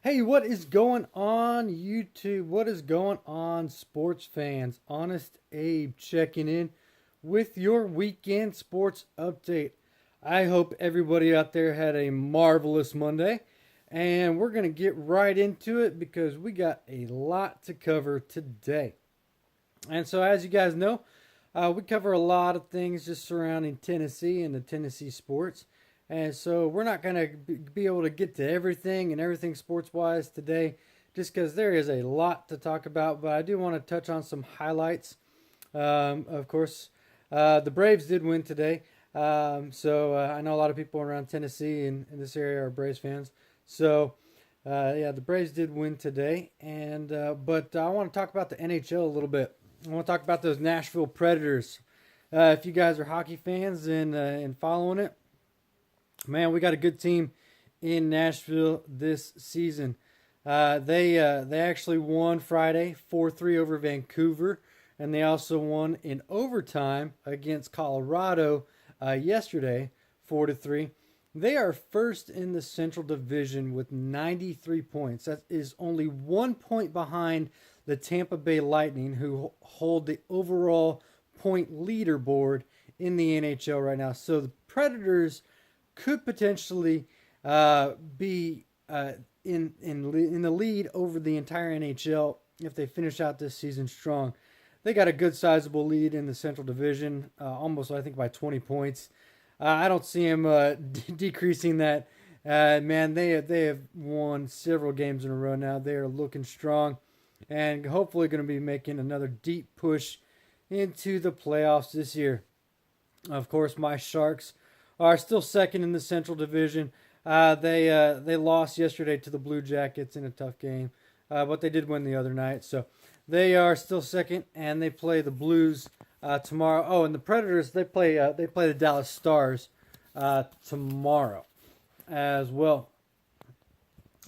Hey, what is going on, YouTube? What is going on, sports fans? Honest Abe checking in with your weekend sports update. I hope everybody out there had a marvelous Monday, and we're going to get right into it because we got a lot to cover today. And so, as you guys know, we cover a lot of things just surrounding Tennessee and the Tennessee sports. And so, we're not going to be able to get to everything and everything sports wise today just because there is a lot to talk about. But I do want to touch on some highlights. Of course, the Braves did win today. I know a lot of people around Tennessee and in this area are Braves fans. So, yeah, the Braves did win today. But I want to talk about the NHL a little bit. I want to talk about those Nashville Predators. If you guys are hockey fans and following it, man, we got a good team in Nashville this season. They actually won Friday 4-3 over Vancouver, and they also won in overtime against Colorado yesterday 4-3. They are first in the Central Division with 93 points. That is only 1 point behind the Tampa Bay Lightning, who hold the overall point leaderboard in the NHL right now. So the Predators could potentially be in the lead over the entire NHL if they finish out this season strong. They got a good sizable lead in the Central Division, almost I think by 20 points. I don't see them decreasing that. Man, they have won several games in a row now. They are looking strong, and hopefully going to be making another deep push into the playoffs this year. Of course, my Sharks are still second in the Central Division. They lost yesterday to the Blue Jackets in a tough game, but they did win the other night. So they are still second, and they play the Blues tomorrow. Oh, and the Predators they play the Dallas Stars tomorrow as well.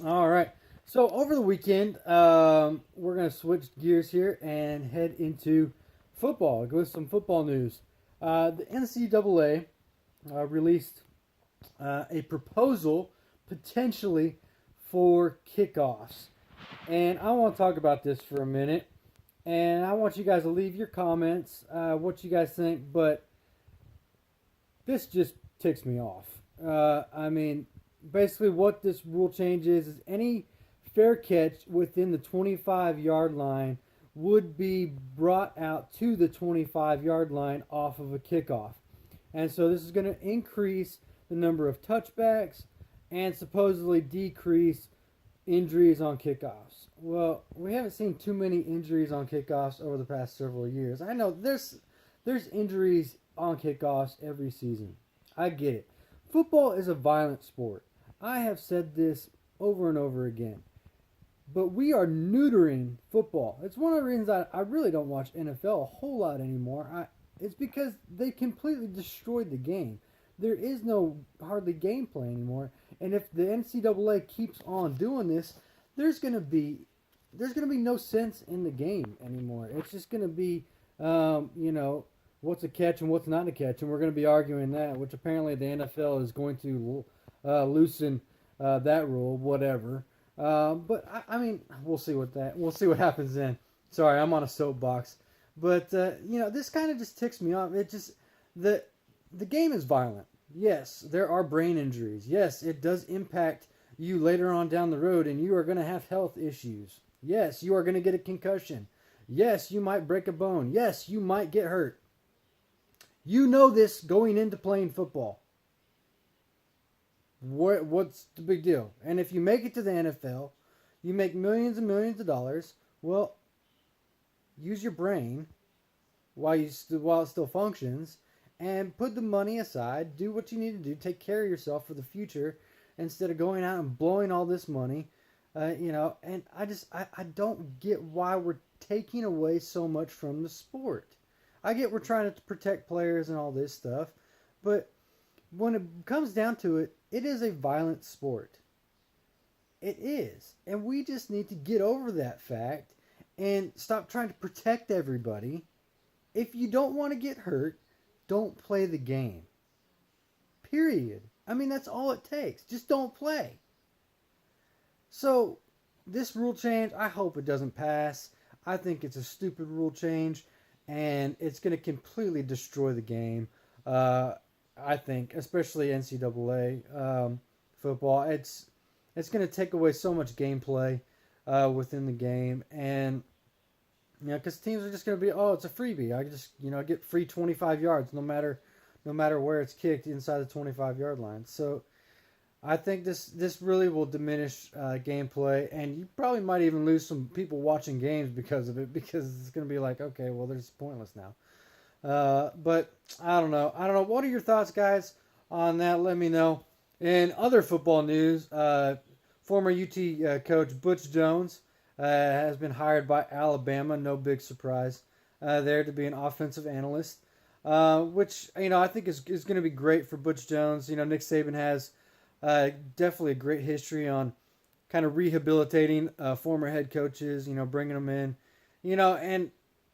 All right. So over the weekend, we're gonna switch gears here and head into football. Go with some football news. The NCAA released a proposal potentially for kickoffs. And I want to talk about this for a minute. And I want you guys to leave your comments, what you guys think. But this just ticks me off. Basically, what this rule change is any fair catch within the 25-yard line would be brought out to the 25-yard line off of a kickoff. And so this is going to increase the number of touchbacks and supposedly decrease injuries on kickoffs. Well, we haven't seen too many injuries on kickoffs over the past several years. I know there's injuries on kickoffs every season. I get it. Football is a violent sport. I have said this over and over again. But we are neutering football. It's one of the reasons I really don't watch NFL a whole lot anymore. It's because they completely destroyed the game. There is no hardly gameplay anymore. And if the NCAA keeps on doing this, there's gonna be no sense in the game anymore. It's just gonna be, what's a catch and what's not a catch, and we're gonna be arguing that. Which apparently the NFL is going to loosen that rule, whatever. But we'll see what happens then. Sorry, I'm on a soapbox. But this kind of just ticks me off. It just the game is violent. Yes, there are brain injuries. Yes, it does impact you later on down the road, and you are going to have health issues. Yes, you are going to get a concussion. Yes, you might break a bone. Yes, you might get hurt. You know this going into playing football. What's the big deal? And if you make it to the NFL, you make millions and millions of dollars. Well, use your brain while it still functions, and put the money aside. Do what you need to do. Take care of yourself for the future, instead of going out and blowing all this money. And I don't get why we're taking away so much from the sport. I get we're trying to protect players and all this stuff, but when it comes down to it, it is a violent sport. It is. And we just need to get over that fact and stop trying to protect everybody. If you don't want to get hurt, don't play the game. Period. That's all it takes. Just don't play. So, this rule change, I hope it doesn't pass. I think it's a stupid rule change, and it's going to completely destroy the game. Uh, I think, especially NCAA football, it's going to take away so much gameplay within the game, and because teams are just going to be, oh, it's a freebie. I just get free 25 yards no matter where it's kicked inside the 25-yard line. So I think this really will diminish gameplay, and you probably might even lose some people watching games because of it, because it's going to be like, okay, well, there's pointless now. But I don't know. What are your thoughts, guys, on that? Let me know. In other football news, former UT coach Butch Jones has been hired by Alabama. No big surprise there to be an offensive analyst, which I think is going to be great for Butch Jones. Nick Saban has definitely a great history on kind of rehabilitating former head coaches. Bringing them in. And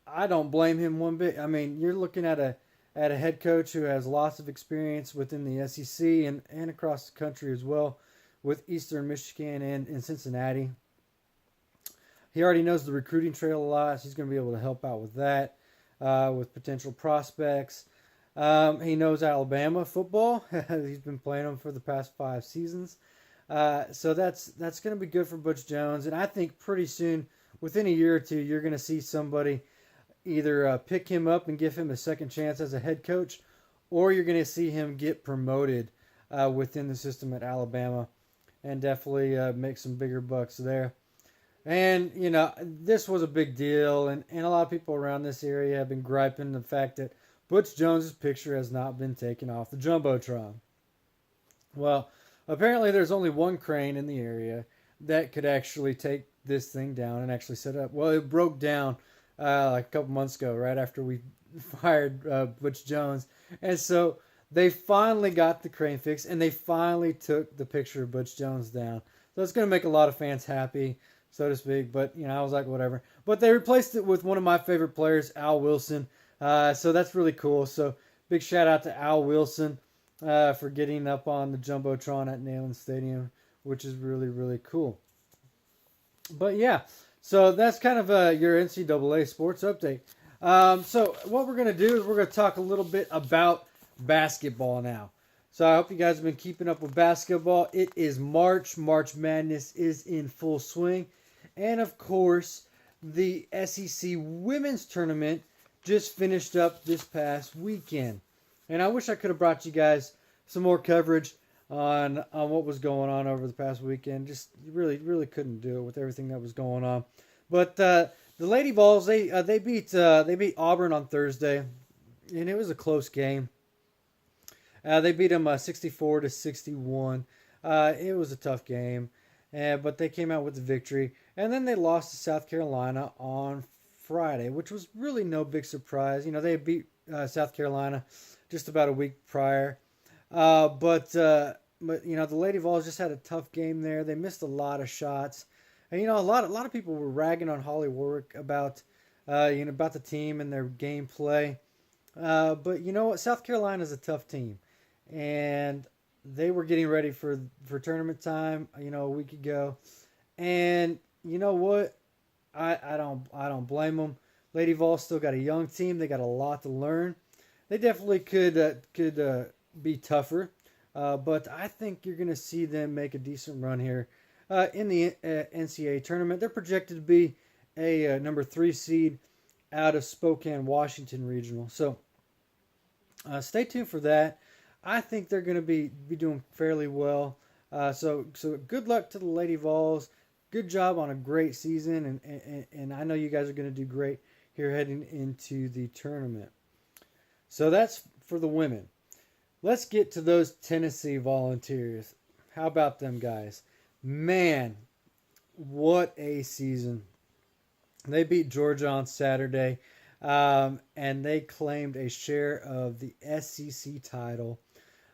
I don't blame him one bit. I mean, you're looking at a head coach who has lots of experience within the SEC and across the country as well, with Eastern Michigan and in Cincinnati. He already knows the recruiting trail a lot, so he's going to be able to help out with that, with potential prospects. He knows Alabama football. He's been playing them for the past 5 seasons. So that's going to be good for Butch Jones. And I think pretty soon, within a year or two, you're going to see somebody either pick him up and give him a second chance as a head coach, or you're going to see him get promoted within the system at Alabama and definitely make some bigger bucks there. And, this was a big deal, and a lot of people around this area have been griping the fact that Butch Jones' picture has not been taken off the Jumbotron. Well, apparently there's only one crane in the area that could actually take this thing down and actually set it up. Well, it broke down like a couple months ago, right after we fired Butch Jones. And so they finally got the crane fixed, and they finally took the picture of Butch Jones down. So it's going to make a lot of fans happy, so to speak. But, I was like, whatever. But they replaced it with one of my favorite players, Al Wilson. So that's really cool. So big shout out to Al Wilson for getting up on the Jumbotron at Neyland Stadium, which is really, really cool. But yeah, so that's kind of your NCAA sports update. So what we're going to do is we're going to talk a little bit about basketball now. So I hope you guys have been keeping up with basketball. It is March. March Madness is in full swing. And of course, the SEC Women's Tournament just finished up this past weekend. And I wish I could have brought you guys some more coverage on what was going on over the past weekend. Just really couldn't do it with everything that was going on. But the Lady Vols, they beat Auburn on Thursday, and it was a close game. They beat them 64-61. It was a tough game, but they came out with the victory. And then they lost to South Carolina on Friday, which was really no big surprise. They beat South Carolina just about a week prior. But the Lady Vols just had a tough game there. They missed a lot of shots. And a lot of people were ragging on Holly Warwick about about the team and their gameplay. But you know what? South Carolina is a tough team, and they were getting ready for tournament time. A week ago, and you know what? I don't blame them. Lady Vols still got a young team. They got a lot to learn. They definitely could be tougher, but I think you're going to see them make a decent run here in the NCAA tournament. They're projected to be a number 3 seed out of Spokane, Washington regional. So stay tuned for that. I think they're going to be doing fairly well. So good luck to the Lady Vols. Good job on a great season, and I know you guys are going to do great here heading into the tournament. So that's for the women. Let's get to those Tennessee Volunteers. How about them guys? Man, what a season. They beat Georgia on Saturday, and they claimed a share of the SEC title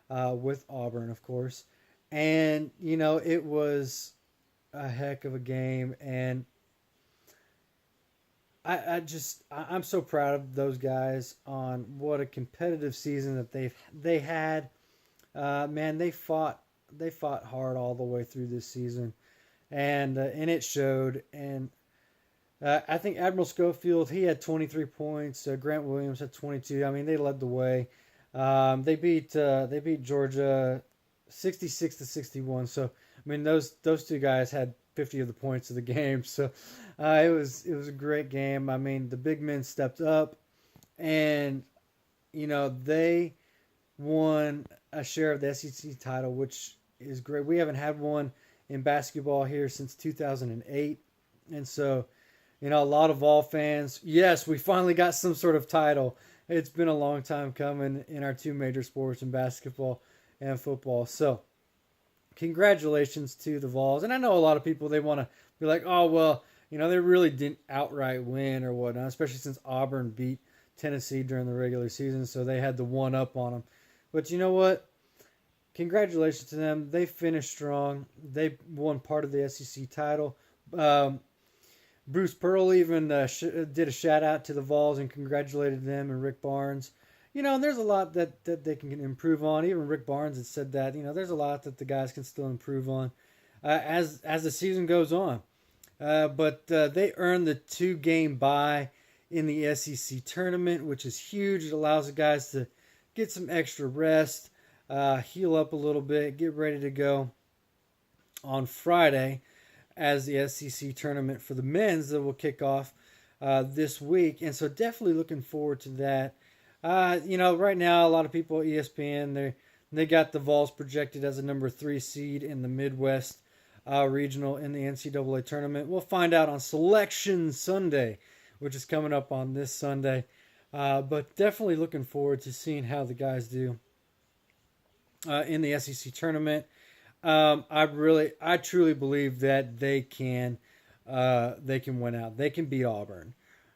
with Auburn, of course. And, it was a heck of a game, and I'm so proud of those guys on what a competitive season that they had. Man, they fought hard all the way through this season, and it showed. And I think Admiral Schofield, he had 23 points. Grant Williams had 22. I mean, they led the way. They beat Georgia 66-61. So I mean, those two guys had 50 of the points of the game. So it was a great game. I mean, the big men stepped up, and they won a share of the SEC title, which is great. We haven't had one in basketball here since 2008, and so a lot of Vol fans. Yes, we finally got some sort of title. It's been a long time coming in our two major sports in basketball and football. So congratulations to the Vols. And I know a lot of people, they want to be like, oh, well, they really didn't outright win or whatnot, especially since Auburn beat Tennessee during the regular season. So they had the one up on them. But you know what? Congratulations to them. They finished strong. They won part of the SEC title. Bruce Pearl even did a shout out to the Vols and congratulated them and Rick Barnes. There's a lot that they can improve on. Even Rick Barnes had said that, there's a lot that the guys can still improve on as the season goes on. But they earned the 2-game bye in the SEC tournament, which is huge. It allows the guys to get some extra rest, heal up a little bit, get ready to go on Friday as the SEC tournament for the men's that will kick off this week. And so definitely looking forward to that. Right now, a lot of people at ESPN, they got the Vols projected as a number 3 seed in the Midwest regional in the NCAA tournament. We'll find out on Selection Sunday, which is coming up on this Sunday. But definitely looking forward to seeing how the guys do in the SEC tournament. I truly believe that they can win out. They can beat Auburn.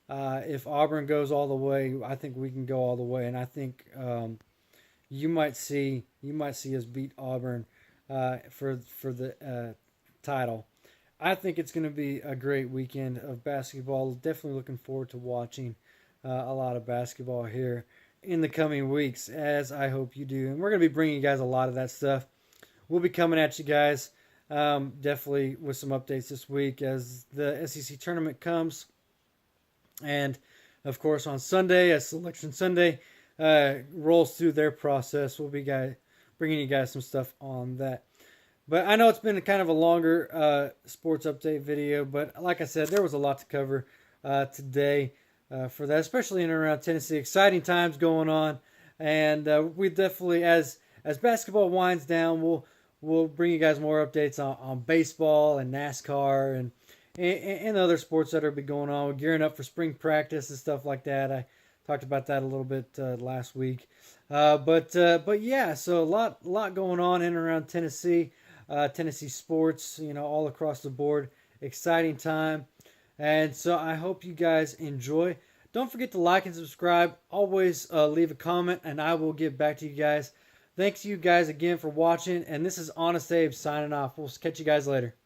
If Auburn goes all the way, I think we can go all the way, and I think you might see us beat Auburn for the title. I think it's going to be a great weekend of basketball. Definitely looking forward to watching a lot of basketball here in the coming weeks, as I hope you do. And we're going to be bringing you guys a lot of that stuff. We'll be coming at you guys definitely with some updates this week as the SEC tournament comes. And, of course, on Sunday, as Selection Sunday rolls through their process, we'll be bringing you guys some stuff on that. But I know it's been kind of a longer sports update video, but like I said, there was a lot to cover today for that, especially in and around Tennessee. Exciting times going on, and we definitely, as basketball winds down, we'll bring you guys more updates on baseball and NASCAR and other sports that are be going on. We're gearing up for spring practice and stuff like that. I talked about that a little bit last week. But yeah, so a lot going on in and around Tennessee. Tennessee sports, all across the board. Exciting time. And so I hope you guys enjoy. Don't forget to like and subscribe. Always leave a comment, and I will get back to you guys. Thanks to you guys again for watching. And this is Honest Abe signing off. We'll catch you guys later.